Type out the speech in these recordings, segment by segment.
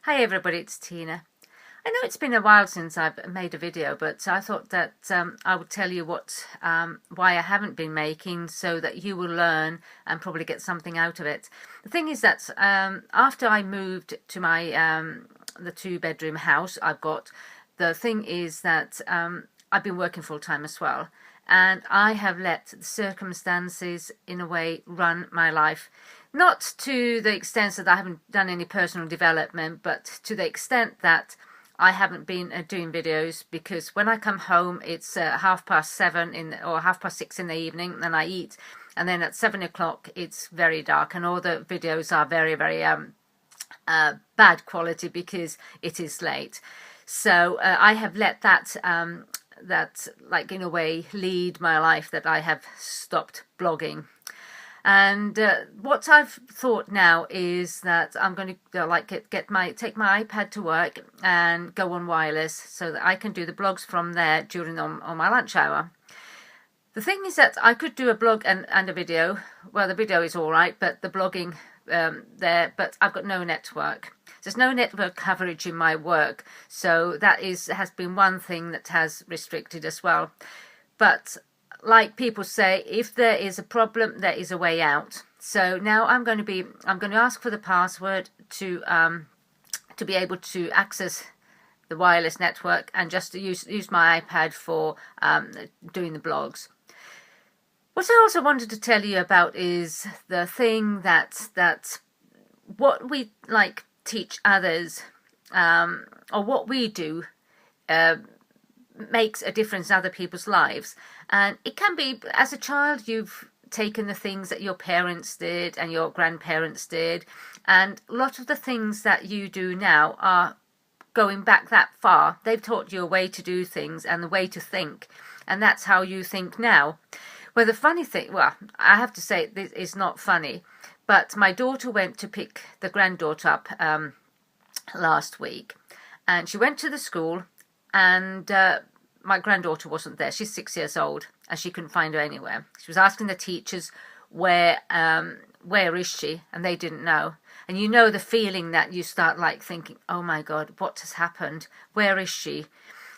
Hi everybody, it's Tina. I know it's been a while since I've made a video, but I thought that I would tell you why I haven't been making, so that you will learn and probably get something out of it. The thing is that after I moved to my the two-bedroom house I've got, the thing is that I've been working full-time as well, and I have let the circumstances, in a way, run my life. Not to the extent that I haven't done any personal development, but to the extent that I haven't been doing videos, because when I come home it's 7:30 or 6:30 in the evening, and I eat, and then at 7 o'clock it's very dark, and all the videos are very, very bad quality because it is late. So I have let that like, in a way, lead my life, that I have stopped blogging. And what I've thought now is that I'm going to take my iPad to work and go on wireless, so that I can do the blogs from there during on my lunch hour. The thing is that I could do a blog and a video. Well, the video is all right, but the blogging there, but I've got no network. There's no network coverage in my work, so that has been one thing that has restricted as well. But like people say, if there is a problem, there is a way out. So now I'm going to ask for the password to be able to access the wireless network, and just to use my iPad for doing the blogs. What I also wanted to tell you about is the thing that what we teach others, or what we do, makes a difference in other people's lives. And it can be, as a child, you've taken the things that your parents did and your grandparents did, and a lot of the things that you do now are going back that far. They've taught you a way to do things and the way to think, and that's how you think now. Well, the funny thing, well, I have to say, this is not funny, but my daughter went to pick the granddaughter up last week, and she went to the school, and my granddaughter wasn't there. She's 6 years old, and she couldn't find her anywhere. She was asking the teachers, where is she? And they didn't know. And you know the feeling that you start thinking, oh my God, what has happened? Where is she?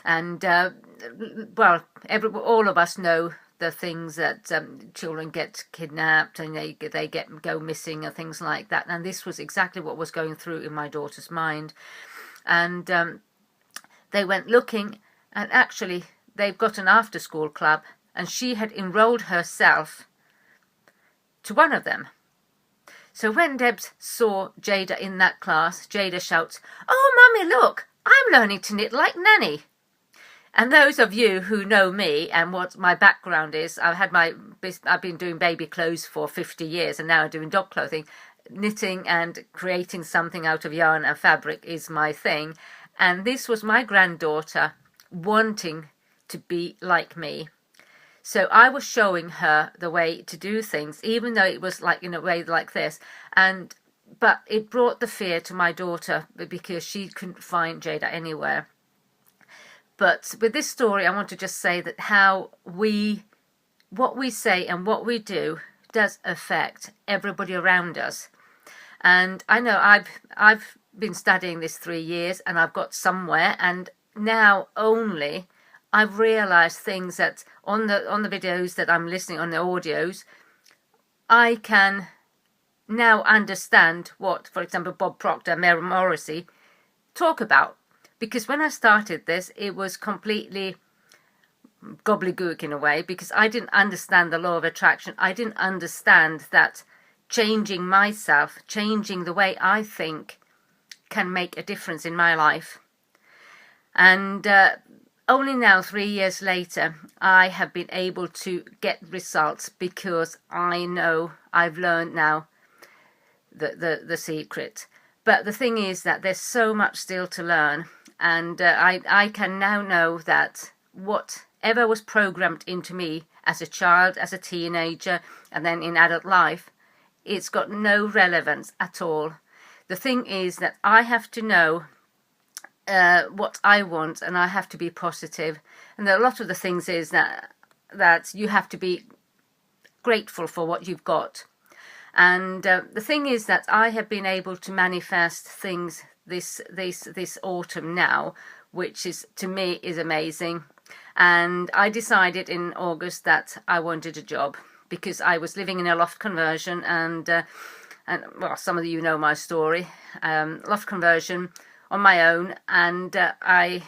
And well, all of us know the things that children get kidnapped, and they go missing and things like that. And this was exactly what was going through in my daughter's mind. And they went looking, and actually they've got an after-school club, and she had enrolled herself to one of them. So when Debs saw Jada in that class, Jada shouts, "Oh, Mummy, look, I'm learning to knit like Nanny." And those of you who know me and what my background is, I've been doing baby clothes for 50 years, and now I'm doing dog clothing. Knitting and creating something out of yarn and fabric is my thing. And this was my granddaughter wanting to be like me. So I was showing her the way to do things, even though it was in a way like this. But it brought the fear to my daughter, because she couldn't find Jada anywhere. But with this story, I want to just say that what we say and what we do does affect everybody around us. And I know I've been studying this 3 years, and I've got somewhere, and now only I've realized things that on the videos that I'm listening, on the audios, I can now understand what, for example, Bob Proctor and Mary Morrissey talk about. Because when I started this, it was completely gobbledygook in a way, because I didn't understand the law of attraction. I didn't understand that changing myself, changing the way I think, can make a difference in my life. And only now, 3 years later, I have been able to get results, because I know I've learned now the secret. But the thing is that there's so much still to learn. And I can now know that whatever was programmed into me as a child, as a teenager, and then in adult life, it's got no relevance at all. The thing is that I have to know what I want, and I have to be positive. And a lot of the things is that you have to be grateful for what you've got. And the thing is that I have been able to manifest things this autumn now, which is, to me, is amazing. And I decided in August that I wanted a job, because I was living in a loft conversion, and well, some of you know my story. Loft conversion on my own, and I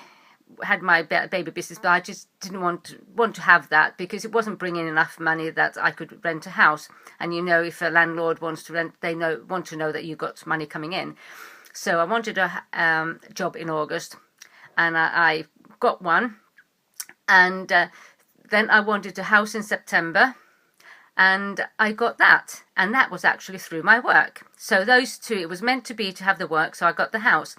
had my baby business, but I just didn't want to have that, because it wasn't bringing enough money that I could rent a house. And you know, if a landlord wants to rent, they want to know that you've got money coming in. So I wanted a job in August, and I got one. And then I wanted a house in September, and I got that. And that was actually through my work. So those two, it was meant to be to have the work, so I got the house.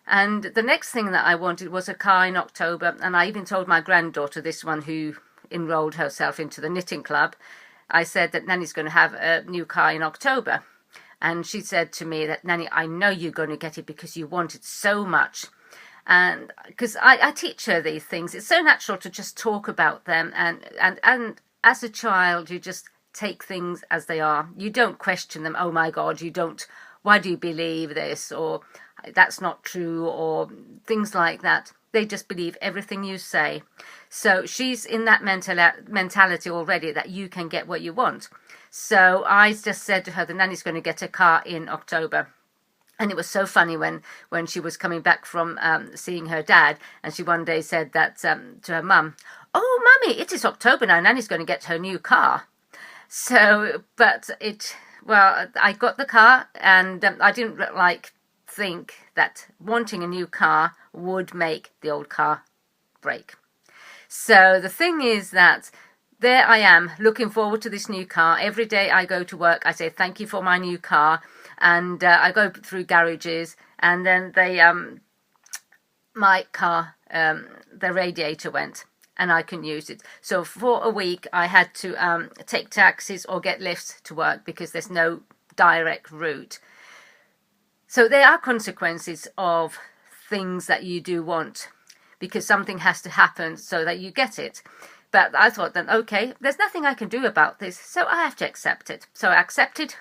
And the next thing that I wanted was a car in October. And I even told my granddaughter, this one who enrolled herself into the knitting club, I said that Nanny's going to have a new car in October. And she said to me that, Nanny, I know you're going to get it because you want it so much. And because I teach her these things, it's so natural to just talk about them. And as a child, you just take things as they are. You don't question them. Oh my God, you don't. Why do you believe this? Or that's not true, or things like that. They just believe everything you say. So she's in that mentality already, that you can get what you want. So I just said to her, the Nanny's going to get a car in October. And it was so funny when she was coming back from seeing her dad, and she one day said that to her mum, "Oh, Mummy, it is October now, Nanny's going to get her new car." So, well, I got the car, and I didn't think that wanting a new car would make the old car break. So the thing is that there I am, looking forward to this new car. Every day I go to work, I say thank you for my new car, and I go through garages, and then my car, the radiator went, and I couldn't use it. So for a week I had to take taxis or get lifts to work, because there's no direct route. So there are consequences of things that you do want, because something has to happen so that you get it. But I thought then, okay, there's nothing I can do about this, so I have to accept it. So I accepted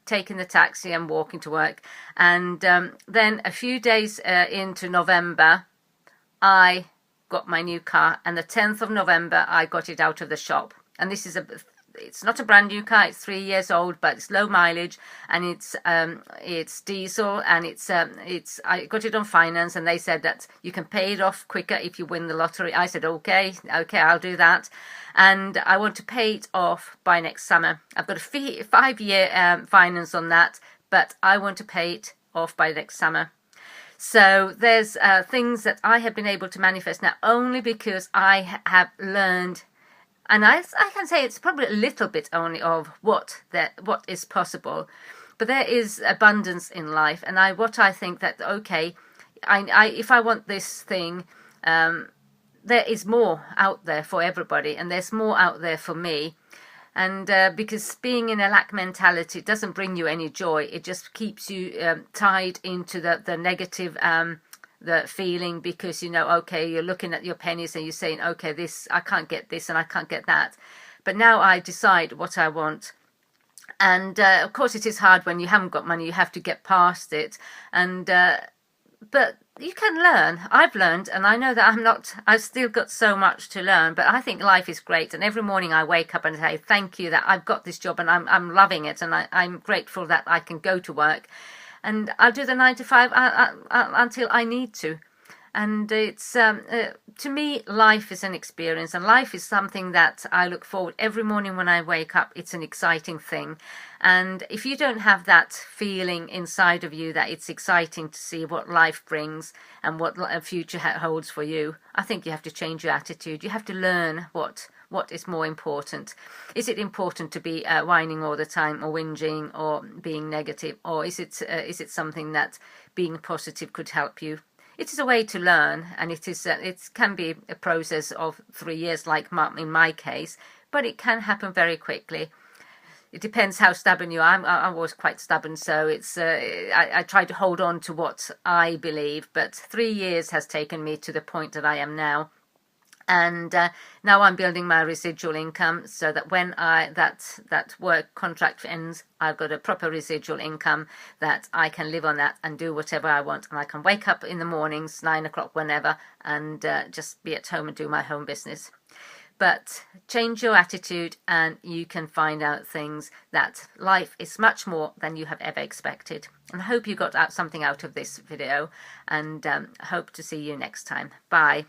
taking the taxi and walking to work. And then a few days into November, I got my new car. And the 10th of November, I got it out of the shop. And this is it's not a brand new car, it's 3 years old, but it's low mileage, and it's diesel, and I got it on finance, and they said that you can pay it off quicker if you win the lottery. I said okay, I'll do that, and I want to pay it off by next summer. I've got a 5-year finance on that, but I want to pay it off by next summer. So there's things that I have been able to manifest now only because I have learned. And I can say it's probably a little bit only of what is possible, but there is abundance in life. And what I think that, okay, if I want this thing, there is more out there for everybody, and there's more out there for me. And because being in a lack mentality doesn't bring you any joy, it just keeps you tied into the negative the feeling, because okay, you're looking at your pennies and you're saying, okay, this, I can't get this and I can't get that. But now I decide what I want. And of course it is hard when you haven't got money, you have to get past it. And but you can learn. I've learned, and I know that I've still got so much to learn, but I think life is great. And every morning I wake up and say thank you that I've got this job, and I'm loving it, and I'm grateful that I can go to work. And I'll do the 9 to 5 until I need to. And it's to me, life is an experience, and life is something that I look forward every morning when I wake up. It's an exciting thing. And if you don't have that feeling inside of you that it's exciting to see what life brings and what a future holds for you, I think you have to change your attitude. You have to learn what is more important. Is it important to be whining all the time, or whinging, or being negative, or is it something that being positive could help you? It is a way to learn, and it can be a process of 3 years, like in my case, but it can happen very quickly. It depends how stubborn you are. I'm always quite stubborn, so I try to hold on to what I believe. But 3 years has taken me to the point that I am now. And now I'm building my residual income so that when that work contract ends, I've got a proper residual income that I can live on that and do whatever I want. And I can wake up in the mornings, 9 o'clock, whenever, and just be at home and do my home business. But change your attitude and you can find out things that life is much more than you have ever expected. And I hope you got something out of this video, and hope to see you next time. Bye.